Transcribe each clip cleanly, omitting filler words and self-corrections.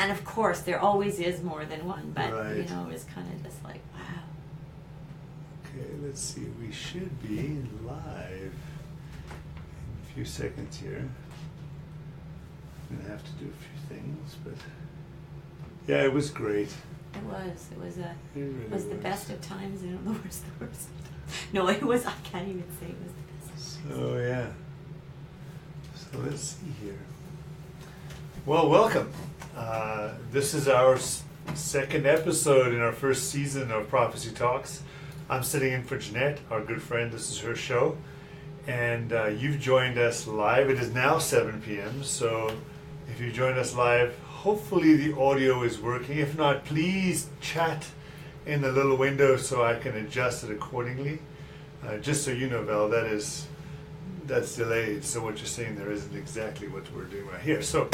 And of course, there always is more than one, but Right. you know, it was kind of just like, wow. Okay, let's see. We should be live in a few seconds here. I'm gonna have to do a few things, but yeah, it was great. It was It was the best of times and the worst of the worst. No, it was, I can't even say it was the best of times. So yeah. So let's see here. Well, welcome. This is our second episode in our first season of Prophecy Talks. I'm sitting in for Jeanette, our good friend. This is her show. And you've joined us live. It is now 7 p.m. So if you joined us live, hopefully the audio is working. If not, please chat in the little window so I can adjust it accordingly. Just so you know, Val, that's delayed. So what you're saying there isn't exactly what we're doing right here. So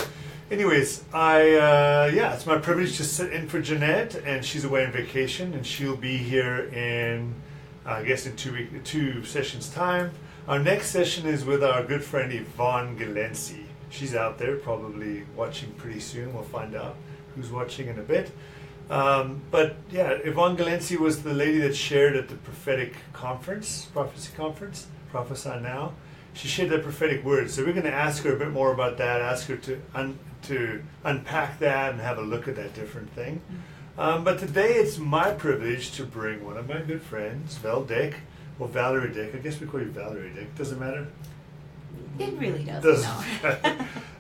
anyways, it's my privilege to sit in for Jeanette, and she's away on vacation, and she'll be here in, I guess, in 2 sessions time. Our next session is with our good friend Yvonne Galensi. She's out there, probably watching pretty soon. We'll find out who's watching in a bit. But yeah, Yvonne Galensi was the lady that shared at the prophetic conference, prophecy conference, Prophesy Now. She shared that prophetic word. So we're going to ask her a bit more about that, ask her to unpack that and have a look at that different thing. But today it's my privilege to bring one of my good friends, Dyck, or Valerie Dyck. I guess we call you Valerie Dyck. Doesn't matter? It really doesn't.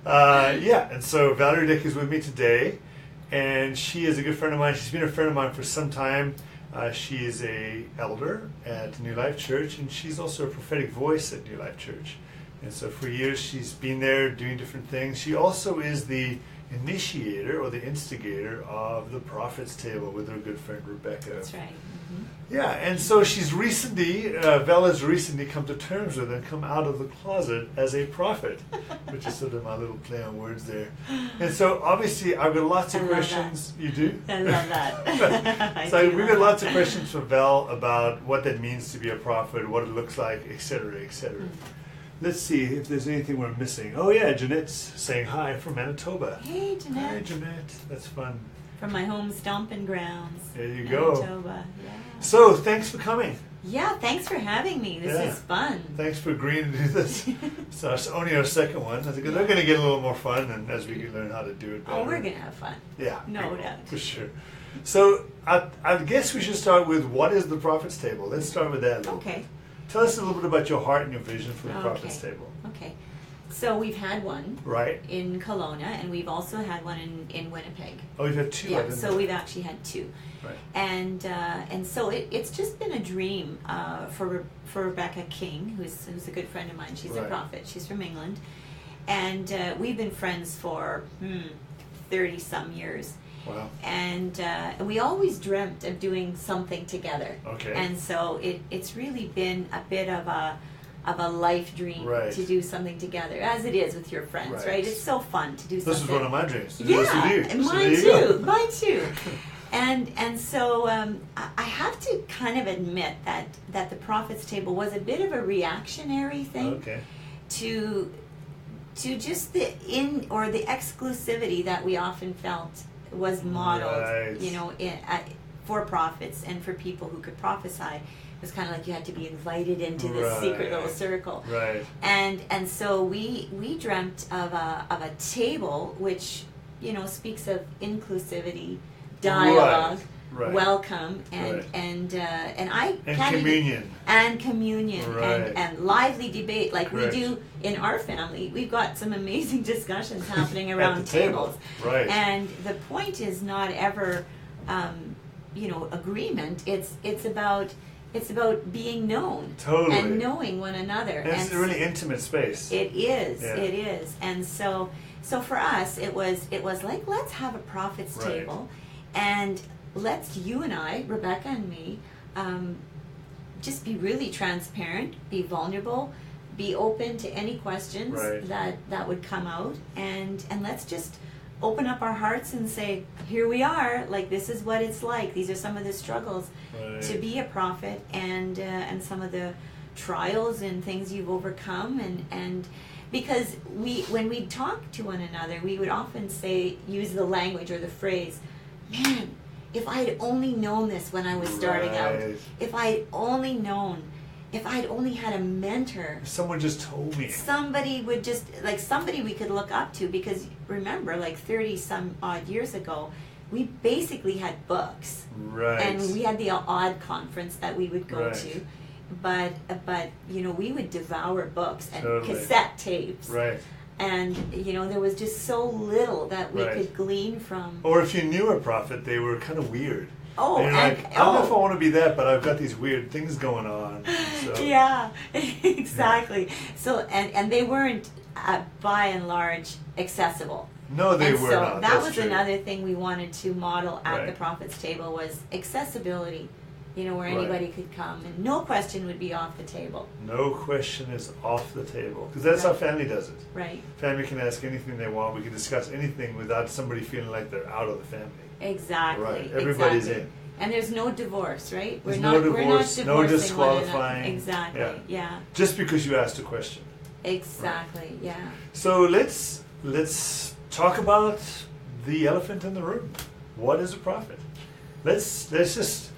No. And so Valerie Dyck is with me today, and she is a good friend of mine. She's been a friend of mine for some time. She is an elder at New Life Church, and she's also a prophetic voice at New Life Church. And so for years she's been there doing different things. She also is the initiator or the instigator of the Prophet's Table with her good friend Rebecca. That's right. Mm-hmm. Yeah, and so she's recently, Bella's recently come to terms with and come out of the closet as a prophet, which is sort of my little play on words there. And so obviously I've got lots of questions. That. You do? I love that. So we've got lots of questions for Val about what that means to be a prophet, what it looks like, etc., etc. Let's see if there's anything we're missing. Oh yeah, Jeanette's saying hi from Manitoba. Hey, Jeanette. Hi, Jeanette. That's fun. From my home stomping grounds. There you go. Manitoba. Yeah. So thanks for coming. Yeah, thanks for having me. This is fun. Thanks for agreeing to do this. So it's only our second one. I think they're going to get a little more fun, and as we learn how to do it better. Oh, we're going to have fun. Yeah. No doubt. For sure. So I guess we should start with what is the Prophet's Table? Let's start with that a little bit. Tell us a little bit about your heart and your vision for the Prophet's Table. Okay. So we've had one in Kelowna, and we've also had one in Winnipeg. Oh, you've had two? Yeah, so we've actually had two. Right. And so it's just been a dream for Rebecca King, who's a good friend of mine. She's a prophet. She's from England. And we've been friends for 30-some years. Wow. And we always dreamt of doing something together. Okay. And so it's really been a bit of a life dream to do something together, as it is with your friends, right? It's so fun to do something. This is one of my dreams. To do this with you. And mine too. Mine too. And so I have to kind of admit that the Prophet's Table was a bit of a reactionary thing to just the exclusivity that we often felt was modeled, for prophets and for people who could prophesy. It was kind of like you had to be invited into this secret little circle. Right. And so we dreamt of a table which, speaks of inclusivity, dialogue, welcome, and communion. And lively debate like we do in our family. We've got some amazing discussions happening around tables. Right. And the point is not ever agreement. It's about being known and knowing one another. And it's a really intimate space. It is. Yeah. It is. And so for us, it was like, let's have a prophet's table, and let's, you and I, Rebecca and me, just be really transparent, be vulnerable, be open to any questions that would come out, and let's just open up our hearts and say, here we are, like this is what it's like. These are some of the struggles to be a prophet, and some of the trials and things you've overcome, because when we talk to one another, we would often use the language or the phrase, man, if I had only known this when I was starting out, if I had only known, if I'd only had a mentor. If someone just told me. Somebody would just, somebody we could look up to, because remember, 30 some odd years ago, we basically had books. Right. And we had the odd conference that we would go Right. to. But we would devour books and Totally. cassette tapes. Right. And, there was just so little that we Right. could glean from. Or if you knew a prophet, they were kind of weird. Oh, and you're like, I don't know if I want to be that, but I've got these weird things going on. So. Yeah, exactly. So, and they weren't, by and large, accessible. No, they and were so not. that That's was true. another thing we wanted to model at Right. the Prophet's Table was accessibility, where Right. anybody could come and no question would be off the table. No question is off the table. Because that's how Right. family does it. Right. Family can ask anything they want. We can discuss anything without somebody feeling like they're out of the family. Exactly. Right. Everybody's exactly. in. And there's no divorce, right? There's we're no not divorce, we're no not divorcing disqualifying. one another. Exactly. Yeah. Yeah. Just because you asked a question. Exactly. Yeah. So let's talk about the elephant in the room. What is a prophet? Let's just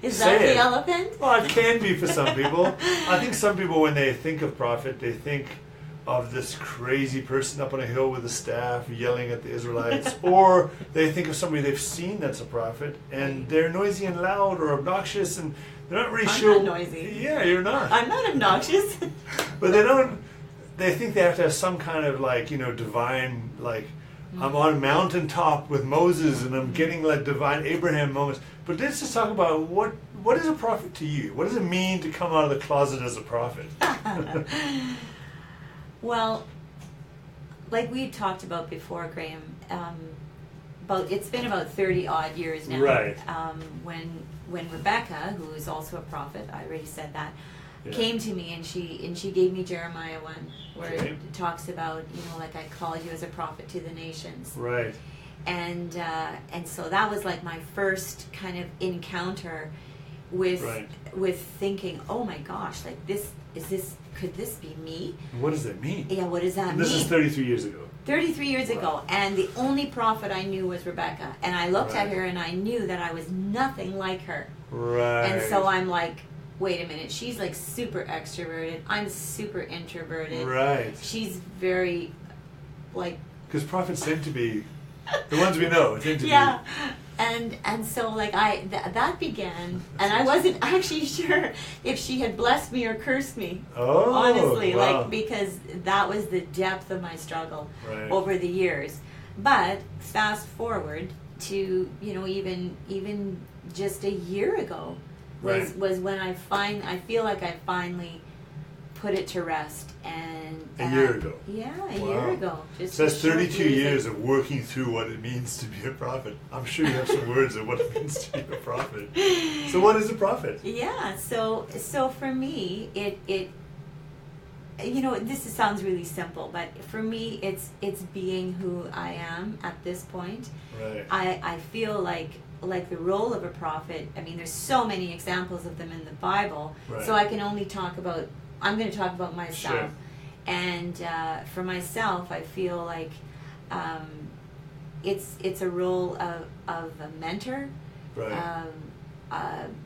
Is say that the it. elephant? Well, it can be for some people. I think some people, when they think of prophet, they think of this crazy person up on a hill with a staff yelling at the Israelites, or they think of somebody they've seen that's a prophet, and they're noisy and loud or obnoxious, and they're not really I'm sure. not noisy. Yeah, you're not. I'm not obnoxious. But they don't. They think they have to have some kind of divine I'm on a mountaintop with Moses and I'm getting divine Abraham moments. But let's just talk about what is a prophet to you? What does it mean to come out of the closet as a prophet? Well, like we talked about before, Graham, it's been about 30 odd years now. Right. When Rebecca, who is also a prophet, I already said that, Yeah. came to me and she gave me Jeremiah 1, where Okay. it talks about, I called you as a prophet to the nations. Right. And so that was like my first kind of encounter with Right. with thinking, oh my gosh, could this be me? What does that mean? Yeah, what does that And mean? this is 33 years ago. 33 years ago, and the only prophet I knew was Rebecca, and I looked at Right. her and I knew that I was nothing like her. Right. And so I'm like, wait a minute, she's like super extroverted, I'm super introverted. Right. She's very Because prophets tend to be the ones we know. Tend to yeah. And so that began, and I wasn't actually sure if she had blessed me or cursed me. Oh, honestly, wow. because that was the depth of my struggle Right. over the years. But fast forward to even just a year ago was when I feel like I finally put it to rest. A year ago. Yeah, a Wow. year ago. Just So that's a short 32 season. years of working through what it means to be a prophet. I'm sure you have some words of what it means to be a prophet. So what is a prophet? Yeah, so for me, it this sounds really simple, but for me, it's being who I am at this point. Right. I feel like the role of a prophet. I mean, there's so many examples of them in the Bible, Right. so I can only I'm going to talk about myself. Sure. And for myself, I feel like it's a role of a mentor. Right.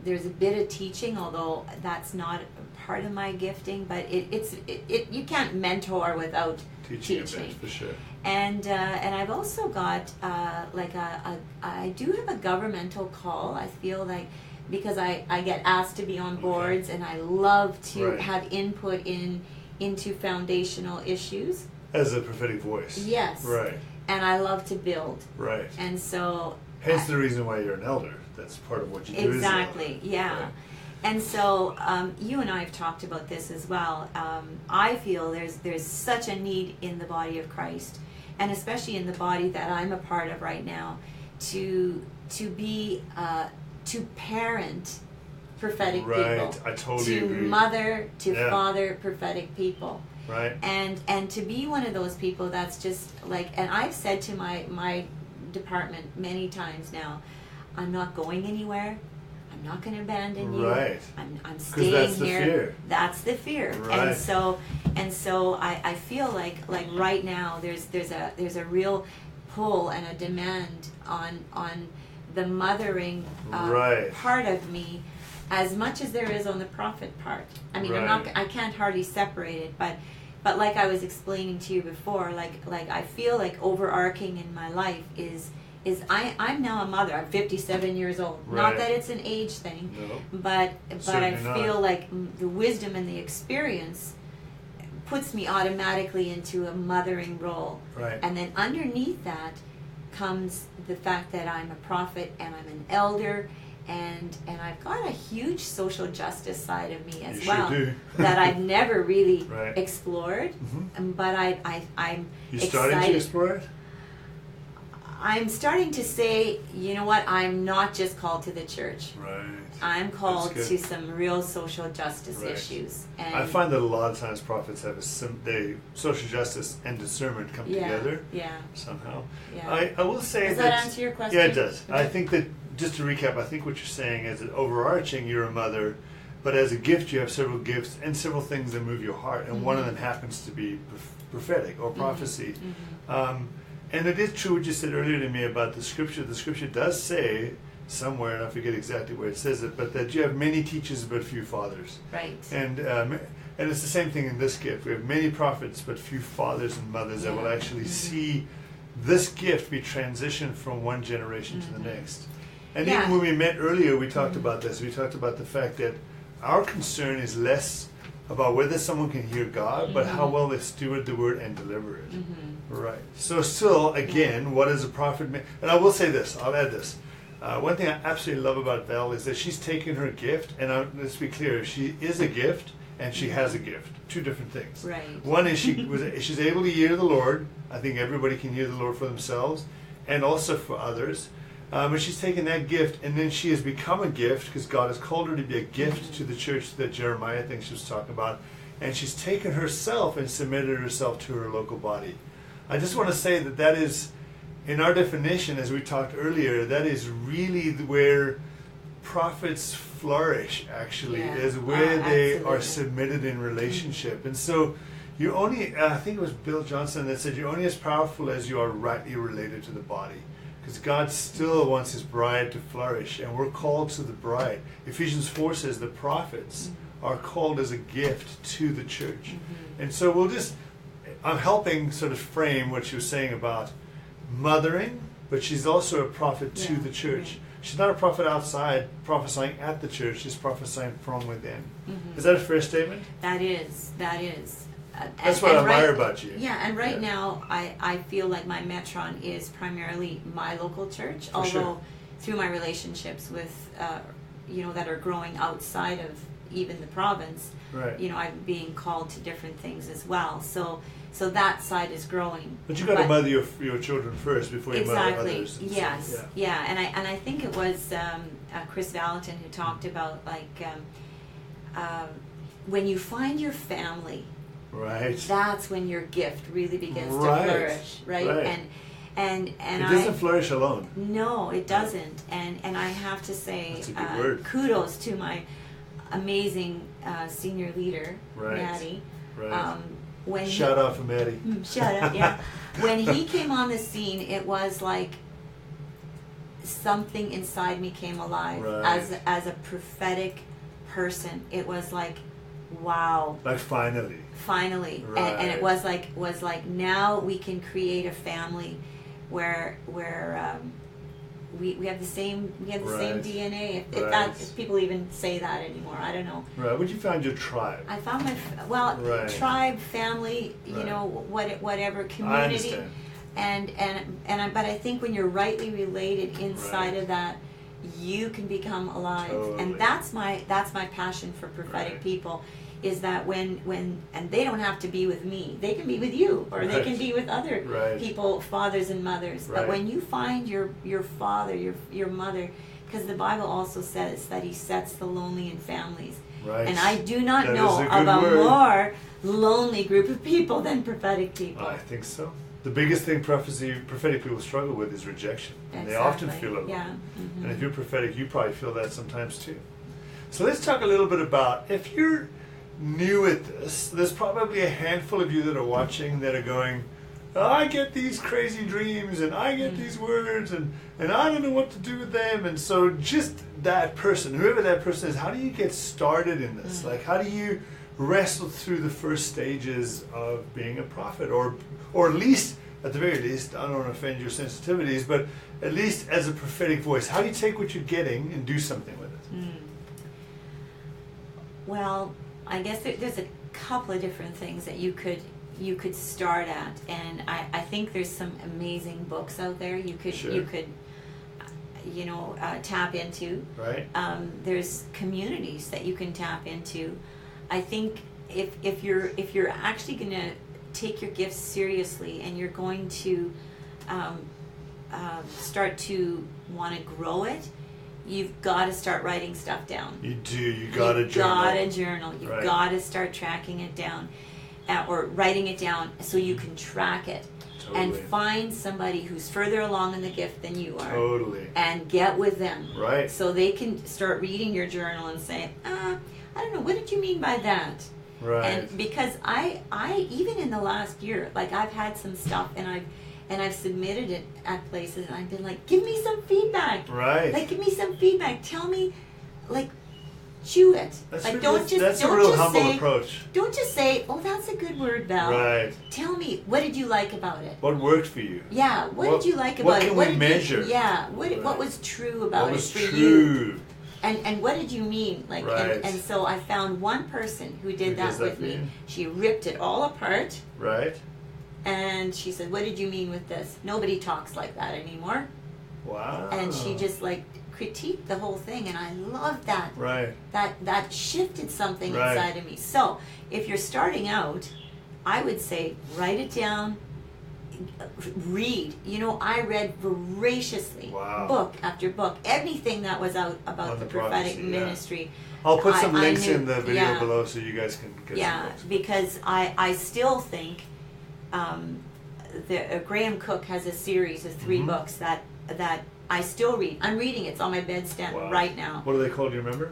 There's a bit of teaching, although that's not a part of my gifting. But you can't mentor without Teaching a bit, for sure. And I've also got I do have a governmental call. I feel like, because I get asked to be on boards, and I love to Right. have input into foundational issues. As a prophetic voice. Yes. Right. And I love to build. Right. And so Hence the reason why you're an elder. That's part of what you do. exactly, as an elder. yeah. Right. And so you and I have talked about this as well. I feel there's such a need in the body of Christ, and especially in the body that I'm a part of right now, to be to parent prophetic Right. people, I totally to agree. mother, to Yeah. father prophetic people. Right. And to be one of those people that's just and I've said to my department many times now, I'm not going anywhere. I'm I'm not going to abandon you. Right. I'm staying that's the here. fear. That's the fear. Right. And so I feel like right now there's a real pull and a demand on the mothering Right. part of me, as much as there is on the prophet part. I mean, Right. I can't hardly separate it, but like I was explaining to you before, like I feel like overarching in my life is I'm now a mother. I'm 57 years old. Right. Not that it's an age thing, No. but I Certainly feel not. like the wisdom and the experience puts me automatically into a mothering role. Right. And then underneath that comes the fact that I'm a prophet and I'm an elder, and I've got a huge social justice side of me as You well sure do. that I've never really Right. explored. Mhm. But I'm You excited. starting to explore it? I'm starting to say, you know what, I'm not just called to the church. Right. I'm called That's to good. some real social justice Right. issues. And I find that a lot of times prophets have social justice and discernment come together Yeah. somehow. Yeah. I will say Does that answer your question? Yeah, it does. Okay. I think that, just to recap, I think what you're saying is that overarching, you're a mother, but as a gift, you have several gifts and several things that move your heart, and one of them happens to be prophetic or prophecy. And it is true what you said earlier to me about the scripture. The scripture does say somewhere, and I forget exactly where it says it, but that you have many teachers but few fathers. Right. And it's the same thing in this gift. We have many prophets but few fathers and mothers that will actually see this gift be transitioned from one generation to the next. And even when we met earlier, we talked about this. We talked about the fact that our concern is less about whether someone can hear God, but how well they steward the word and deliver it. Right. So still, again, what is a prophet? And I will say this, I'll add this. One thing I absolutely love about Val is that she's taken her gift, and let's be clear, she is a gift and she has a gift. Two different things. Right. One is she's able to hear the Lord. I think everybody can hear the Lord for themselves and also for others. But she's taken that gift, and then she has become a gift because God has called her to be a gift to the church that Jeremiah thinks she was talking about. And she's taken herself and submitted herself to her local body. I just want to say that is, in our definition, as we talked earlier, that is really where prophets flourish, actually, is where they are submitted in relationship. And so you're only, I think it was Bill Johnson that said, you're only as powerful as you are rightly related to the body. Because God still wants his bride to flourish, and we're called to the bride. Ephesians 4 says the prophets are called as a gift to the church. And so I'm helping sort of frame what she was saying about mothering, but she's also a prophet to the church. She's not a prophet outside prophesying at the church, she's prophesying from within. Is that a fair statement? That is. That's what I admire about you. Yeah, and right now I feel like my metron is primarily my local church, although through my relationships with, that are growing outside of even the province, I'm being called to different things as well. So that side is growing. But you got to mother your children first before you mother others. Yes. So, yeah. And I think it was Chris Valentin who talked about when you find your family. Right. That's when your gift really begins to flourish, right? And it doesn't flourish alone. No, it doesn't. And I have to say, that's a good word. Kudos to my amazing senior leader, Maddie. Right. Shout out for Maddie. Shout out, yeah. When he came on the scene, it was like something inside me came alive as a prophetic person. It was like, wow. Like finally. Right. And it was like now we can create a family where we have the same same DNA. If people even say that anymore, I don't know. Right. Where'd you find your tribe? I found my tribe, family, whatever community. I understand. But I think when you're rightly related inside of that, you can become alive. Totally. And that's my passion for prophetic people. Is that when and they don't have to be with me, they can be with you, or they can be with other people, fathers and mothers. But when you find your father, your mother, because the Bible also says that he sets the lonely in families. Right. And I do not know of a more lonely group of people than prophetic people. I think so. the biggest thing prophetic people struggle with is rejection. And they often feel it. Yeah. And if you're prophetic, you probably feel that sometimes too. So let's talk a little bit about, if you're new at this, there's probably a handful of you that are watching that are going, oh, I get these crazy dreams and I get these words and I don't know what to do with them. And so just that person, whoever that person is, how do you get started in this? Like, how do you wrestle through the first stages of being a prophet, or at least, at the very least, I don't want to offend your sensitivities, but at least as a prophetic voice, how do you take what you're getting and do something with it? Well, I guess there's a couple of different things that you could start at, and I think there's some amazing books out there you could tap into. Right. There's communities that you can tap into. I think if you're actually going to take your gifts seriously and you're going to start to want to grow it, you've got to start writing stuff down. You do. You got to journal. Got to journal. You've Right. got to start tracking it down, or writing it down so you can track it. Totally. And find somebody who's further along in the gift than you are. Totally. And get with them. Right. So they can start reading your journal and say, I don't know, what did you mean by that? Right. And because I even in the last year, like, I've had some stuff and I've submitted it at places and I've been like, give me some feedback. Right. Like, give me some feedback. Tell me, like, chew it. That's like, that's a real humble approach. Don't just say, oh, that's a good word, Val. Right. Tell me, what did you like about it? What worked for you? Yeah, what did you like about it? What can we measure? What was true about What it was for true? you? And what did you mean? Like, Right. and so I found one person who did Who that does that with for me. you? She ripped it all apart, Right. and she said, what did you mean with this? Nobody talks like that anymore. Wow. And she just, like, critiqued the whole thing, and I loved that. Right. That shifted something Right. inside of me. So if you're starting out, I would say write it down, read. I read voraciously, Wow. book after book, anything that was out On about the the prophetic prophecy, yeah. ministry. I'll put some I links knew- in the video yeah. below so you guys can get Yeah, some books. because I still think Graham Cook has a series of 3 books that I still read. I'm reading it. It's on my bedstand Wow. right now. What are they called? Do you remember?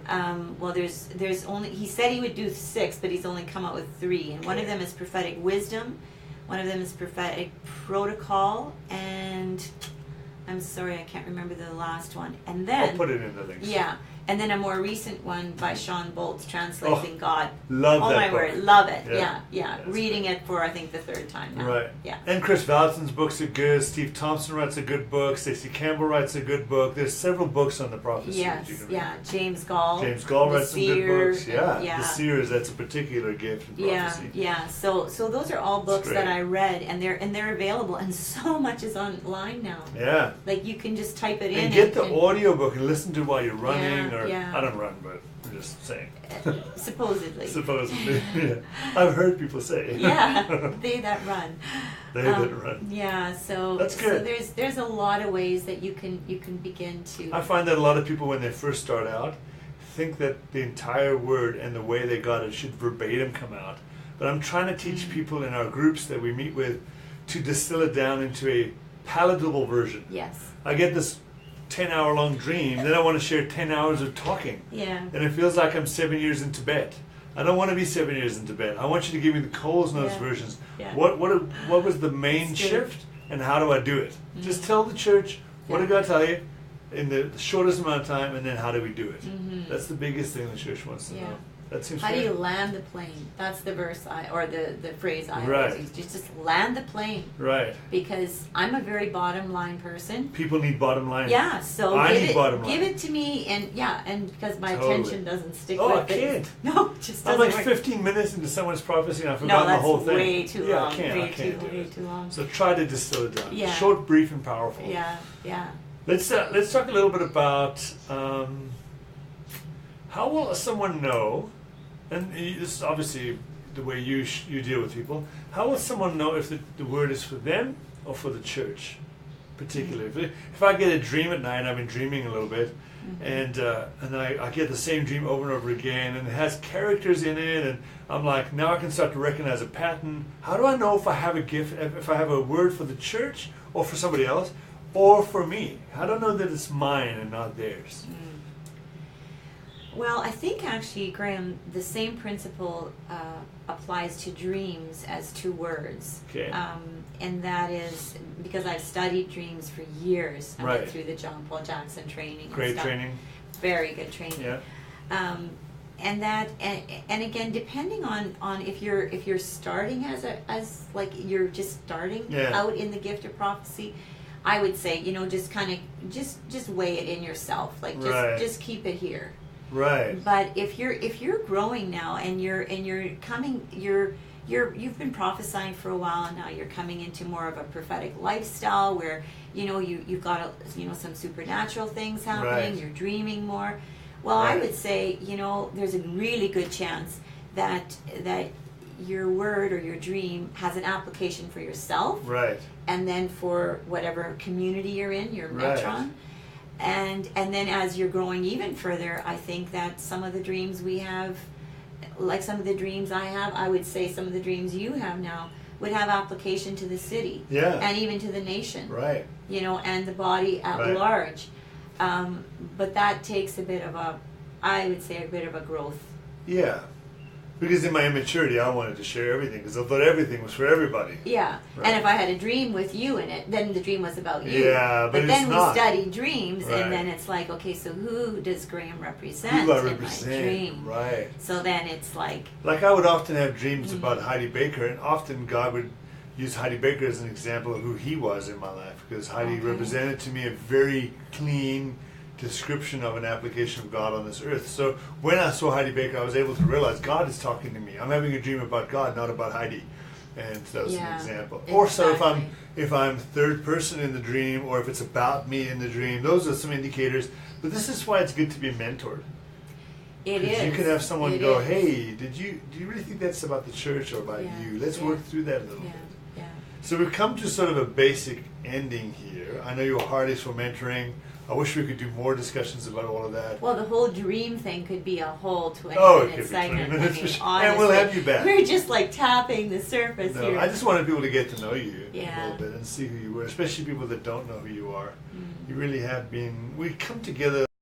Well, there's only, he said he would do 6, but he's only come out with 3, and one of them is prophetic wisdom, one of them is prophetic protocol, and I'm sorry, I can't remember the last one. And then I'll put it in the links. yeah, and then a more recent one by Sean Boltz, Translating God. Love Oh that my book. word, love it. Yeah. Yeah. That's Reading it for, I think, the 3rd time now. Right. Yeah. And Chris Vallison's books are good. Steve Thompson writes a good book. Stacey Campbell writes a good book. There's several books on the prophecy that you Yes, can read. yeah. James Gall. James Gall The writes some good Seer, books. Yeah. yeah. The Seers, that's a particular gift in Yeah, prophecy. yeah. So those are all books that great. I read, and they're available, and so much is online now. Yeah. Like, you can just type it in And get the audio book and listen to it while you're running, Yeah, or yeah. I don't run, but I'm just saying. supposedly. Supposedly. Yeah. I've heard people say. Yeah, they that run. They that run. Yeah, so That's good. So there's a lot of ways that you can begin to. I find that a lot of people, when they first start out, think that the entire word and the way they got it should verbatim come out. But I'm trying to teach people in our groups that we meet with to distill it down into a palatable version. Yes. I get this 10-hour-long dream, then I want to share 10 hours of talking. Yeah. And it feels like I'm 7 years in Tibet. I don't want to be 7 years in Tibet. I want you to give me the Coles Notes Yeah. versions. Yeah. What was the main It's good. shift, and how do I do it? Just tell the church, what did God tell you in the shortest amount of time, and then how do we do it? That's the biggest thing the church wants to Yeah. know. That seems How do fair. you land the plane? That's the verse or the phrase I Right. always use. Just land the plane, Right. because I'm a very bottom line person. People need bottom line. Yeah, so I need give bottom line. it to me, and because my Totally. attention doesn't stick Oh, with I it. can't. No, it just I'm doesn't like work. 15 minutes into someone's prophecy and I've No, forgotten the that's whole thing. way too Yeah, long. I can't do way it. too long. So try to distill it down. Yeah. Short, brief, and powerful. Yeah. Let's talk a little bit about how will someone know, and this is obviously the way you deal with people. How will someone know if the word is for them or for the church, particularly? If I get a dream at night, and I've been dreaming a little bit, and then I get the same dream over and over again, and it has characters in it, and I'm like, now I can start to recognize a pattern. How do I know if I have a gift, if I have a word for the church, or for somebody else, or for me? How do I know that it's mine and not theirs? Well, I think actually, Graham, the same principle applies to dreams as to words. Okay. And that is because I've studied dreams for years. I Right. went through the John Paul Jackson training. Great and stuff. training. Very good training. Yeah. And that, and again, depending on if you're starting as like you're just starting out in the gift of prophecy, I would say, just kind of just weigh it in yourself, like just keep it here. Right. But if you're growing now and you've been prophesying for a while, and now you're coming into more of a prophetic lifestyle where you've got some supernatural things happening. Right. You're dreaming more. Well, I would say there's a really good chance that your word or your dream has an application for yourself, Right. and then for whatever community you're in, your metron. And then as you're growing even further, I think that some of the dreams we have, like some of the dreams I have, I would say some of the dreams you have now would have application to the city, and even to the nation, Right. And the body at large. But that takes a bit of a growth. Yeah. Because in my immaturity, I wanted to share everything because I thought everything was for everybody. Yeah. Right. And if I had a dream with you in it, then the dream was about you. Yeah, but then it's we not. study dreams, Right. and then it's like, okay, so who does Graham represent Who do I in represent? my dream? Right. So then it's like I would often have dreams about Heidi Baker, and often God would use Heidi Baker as an example of who he was in my life, because Heidi represented to me a very clean description of an application of God on this earth. So when I saw Heidi Baker, I was able to realize God is talking to me. I'm having a dream about God, not about Heidi. And that was an example. Exactly. Or so if I'm third person in the dream, or if it's about me in the dream, those are some indicators. But this is why it's good to be mentored. it is. You can have someone go, hey, do you really think that's about the church or about you? Let's work through that a little bit. Yeah. So we've come to sort of a basic ending here. I know your heart is for mentoring. I wish we could do more discussions about all of that. Well, the whole dream thing could be a whole 20-minute it could be segment. 20 minutes for sure. Honestly, And we'll have you back. We're just like tapping the surface No, here. I just wanted people to get to know you a Yeah. little bit and see who you were, especially people that don't know who you are. You really have been, we come together